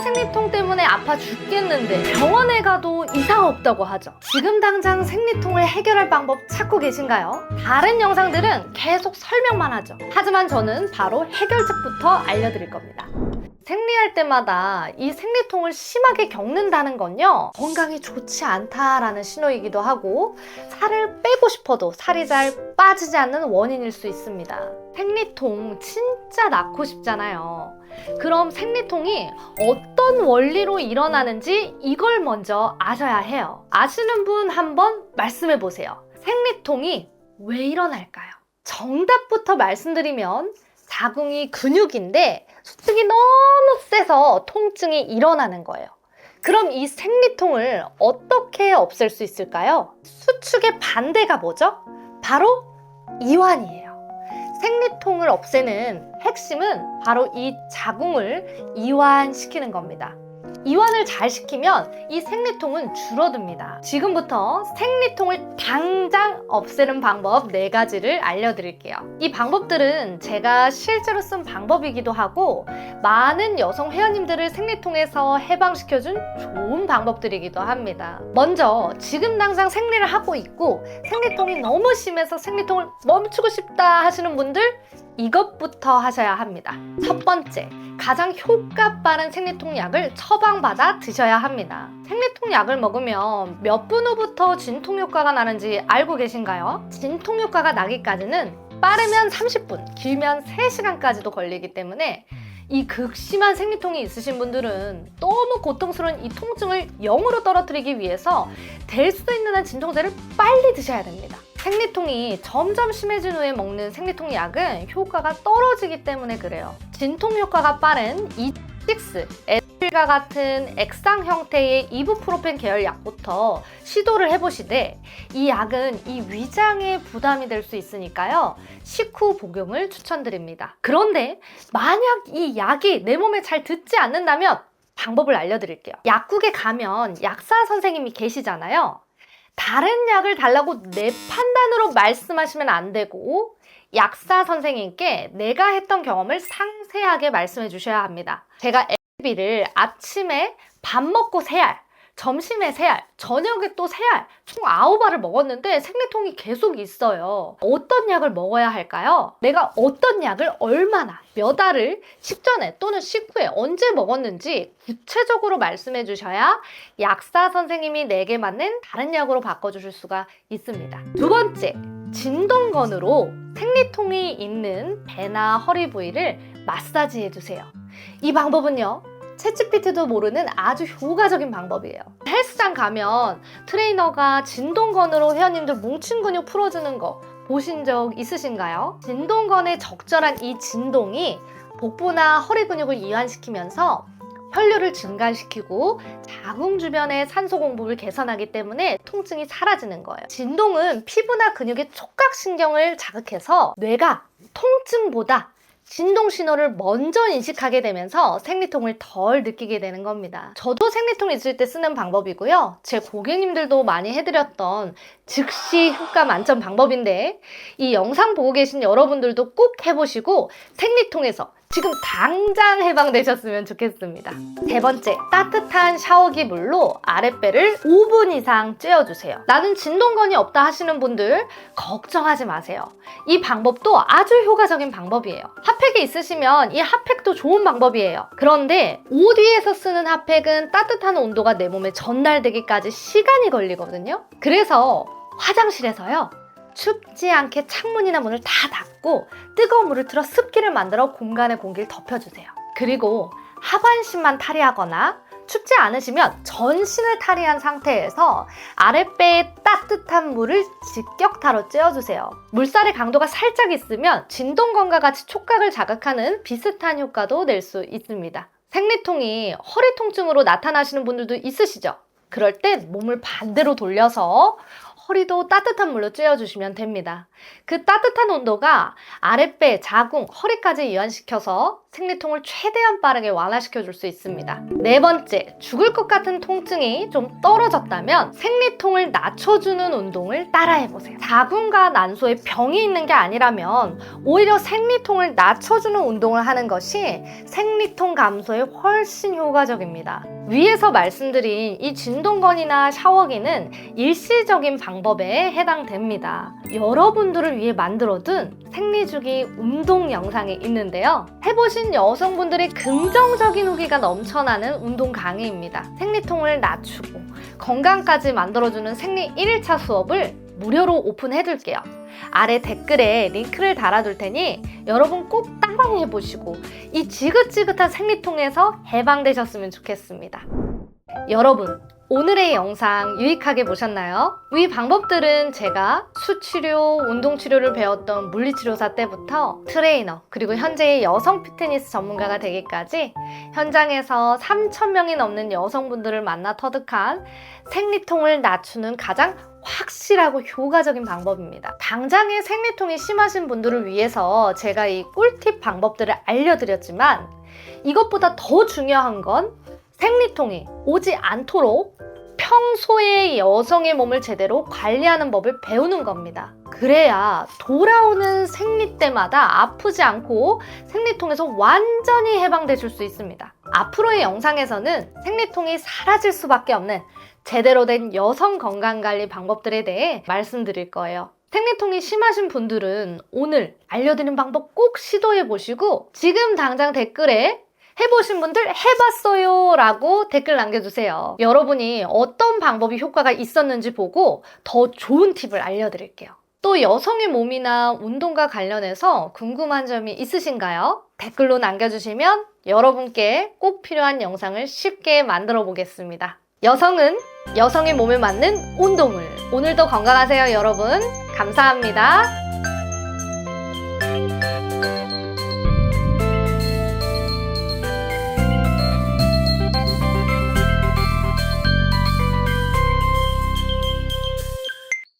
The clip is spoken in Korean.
생리통 때문에 아파 죽겠는데 병원에 가도 이상 없다고 하죠. 지금 당장 생리통을 해결할 방법 찾고 계신가요? 다른 영상들은 계속 설명만 하죠. 하지만 저는 바로 해결책부터 알려드릴 겁니다. 생리할 때마다 이 생리통을 심하게 겪는다는 건요, 건강에 좋지 않다라는 신호이기도 하고 살을 빼고 싶어도 살이 잘 빠지지 않는 원인일 수 있습니다. 생리통 진짜 낳고 싶잖아요. 그럼 생리통이 어떤 원리로 일어나는지 이걸 먼저 아셔야 해요. 아시는 분 한번 말씀해 보세요. 생리통이 왜 일어날까요? 정답부터 말씀드리면 자궁이 근육인데 수축이 너무 세서 통증이 일어나는 거예요. 그럼 이 생리통을 어떻게 없앨 수 있을까요? 수축의 반대가 뭐죠? 바로 이완이에요. 생리통을 없애는 핵심은 바로 이 자궁을 이완시키는 겁니다. 이완을 잘 시키면 이 생리통은 줄어듭니다. 지금부터 생리통을 당장 없애는 방법 4가지를 알려드릴게요. 이 방법들은 제가 실제로 쓴 방법이기도 하고 많은 여성 회원님들을 생리통에서 해방시켜준 좋은 방법들이기도 합니다. 먼저 지금 당장 생리를 하고 있고 생리통이 너무 심해서 생리통을 멈추고 싶다 하시는 분들, 이것부터 하셔야 합니다. 첫 번째, 가장 효과 빠른 생리통 약을 처방받아 드셔야 합니다. 생리통 약을 먹으면 몇 분 후부터 진통 효과가 나는지 알고 계신가요? 진통 효과가 나기까지는 빠르면 30분, 길면 3시간까지도 걸리기 때문에 이 극심한 생리통이 있으신 분들은 너무 고통스러운 이 통증을 0으로 떨어뜨리기 위해서 될 수 있는 한 진통제를 빨리 드셔야 됩니다. 생리통이 점점 심해진 후에 먹는 생리통 약은 효과가 떨어지기 때문에 그래요. 진통 효과가 빠른 E6, 에스필과 같은 액상 형태의 이부프로펜 계열 약부터 시도를 해보시되, 이 약은 이 위장에 부담이 될 수 있으니까요, 식후 복용을 추천드립니다. 그런데 만약 이 약이 내 몸에 잘 듣지 않는다면 방법을 알려드릴게요. 약국에 가면 약사 선생님이 계시잖아요. 다른 약을 달라고 내 판단으로 말씀하시면 안 되고 약사 선생님께 내가 했던 경험을 상세하게 말씀해 주셔야 합니다. 제가 엘비를 아침에 밥 먹고 3알, 점심에 3알, 저녁에 또 3알, 총 9알을 먹었는데 생리통이 계속 있어요. 어떤 약을 먹어야 할까요? 내가 어떤 약을 얼마나, 몇 알을 식전에 또는 식후에 언제 먹었는지 구체적으로 말씀해 주셔야 약사 선생님이 내게 맞는 다른 약으로 바꿔주실 수가 있습니다. 두 번째, 진동건으로 생리통이 있는 배나 허리 부위를 마사지해 주세요. 이 방법은요, 챗GPT도 모르는 아주 효과적인 방법이에요. 헬스장 가면 트레이너가 진동건으로 회원님들 뭉친 근육 풀어주는 거 보신 적 있으신가요? 진동건의 적절한 이 진동이 복부나 허리 근육을 이완시키면서 혈류를 증가시키고 자궁 주변의 산소 공급을 개선하기 때문에 통증이 사라지는 거예요. 진동은 피부나 근육의 촉각신경을 자극해서 뇌가 통증보다 진동 신호를 먼저 인식하게 되면서 생리통을 덜 느끼게 되는 겁니다. 저도 생리통 있을 때 쓰는 방법이고요. 제 고객님들도 많이 해드렸던 즉시 효과 만점 방법인데, 이 영상 보고 계신 여러분들도 꼭 해보시고 생리통에서 지금 당장 해방되셨으면 좋겠습니다. 세 번째, 따뜻한 샤워기 물로 아랫배를 5분 이상 쬐어주세요. 나는 진동건이 없다 하시는 분들 걱정하지 마세요. 이 방법도 아주 효과적인 방법이에요. 핫팩이 있으시면 이 핫팩도 좋은 방법이에요. 그런데 옷 위에서 쓰는 핫팩은 따뜻한 온도가 내 몸에 전달되기까지 시간이 걸리거든요. 그래서 화장실에서요, 춥지 않게 창문이나 문을 다 닫고 뜨거운 물을 틀어 습기를 만들어 공간의 공기를 덮여주세요. 그리고 하반신만 탈의하거나 춥지 않으시면 전신을 탈의한 상태에서 아랫배에 따뜻한 물을 직격타로 쬐어주세요. 물살의 강도가 살짝 있으면 진동건과 같이 촉각을 자극하는 비슷한 효과도 낼 수 있습니다. 생리통이 허리 통증으로 나타나시는 분들도 있으시죠? 그럴 때 몸을 반대로 돌려서 허리도 따뜻한 물로 쬐어주시면 됩니다. 그 따뜻한 온도가 아랫배, 자궁, 허리까지 이완시켜서 생리통을 최대한 빠르게 완화시켜 줄 수 있습니다. 네 번째, 죽을 것 같은 통증이 좀 떨어졌다면 생리통을 낮춰주는 운동을 따라해보세요. 자궁과 난소에 병이 있는 게 아니라면 오히려 생리통을 낮춰주는 운동을 하는 것이 생리통 감소에 훨씬 효과적입니다. 위에서 말씀드린 이 진동건이나 샤워기는 일시적인 방법에 해당됩니다. 여러분들을 위해 만들어둔 생리주기 운동 영상이 있는데요. 해보신 여성분들의 긍정적인 후기가 넘쳐나는 운동 강의입니다. 생리통을 낮추고 건강까지 만들어주는 생리 1일차 수업을 무료로 오픈해둘게요. 아래 댓글에 링크를 달아둘 테니 여러분 꼭 따라해보시고 이 지긋지긋한 생리통에서 해방되셨으면 좋겠습니다. 여러분, 오늘의 영상 유익하게 보셨나요? 이 방법들은 제가 수치료, 운동치료를 배웠던 물리치료사 때부터 트레이너, 그리고 현재의 여성 피트니스 전문가가 되기까지 현장에서 3,000명이 넘는 여성분들을 만나 터득한 생리통을 낮추는 가장 확실하고 효과적인 방법입니다. 당장의 생리통이 심하신 분들을 위해서 제가 이 꿀팁 방법들을 알려드렸지만 이것보다 더 중요한 건 생리통이 오지 않도록 평소에 여성의 몸을 제대로 관리하는 법을 배우는 겁니다. 그래야 돌아오는 생리 때마다 아프지 않고 생리통에서 완전히 해방되실 수 있습니다. 앞으로의 영상에서는 생리통이 사라질 수밖에 없는 제대로 된 여성 건강관리 방법들에 대해 말씀드릴 거예요. 생리통이 심하신 분들은 오늘 알려드린 방법 꼭 시도해보시고 지금 당장 댓글에 해보신 분들 해봤어요 라고 댓글 남겨주세요. 여러분이 어떤 방법이 효과가 있었는지 보고 더 좋은 팁을 알려드릴게요. 또 여성의 몸이나 운동과 관련해서 궁금한 점이 있으신가요? 댓글로 남겨주시면 여러분께 꼭 필요한 영상을 쉽게 만들어 보겠습니다. 여성은 여성의 몸에 맞는 운동을. 오늘도 건강하세요, 여러분. 감사합니다.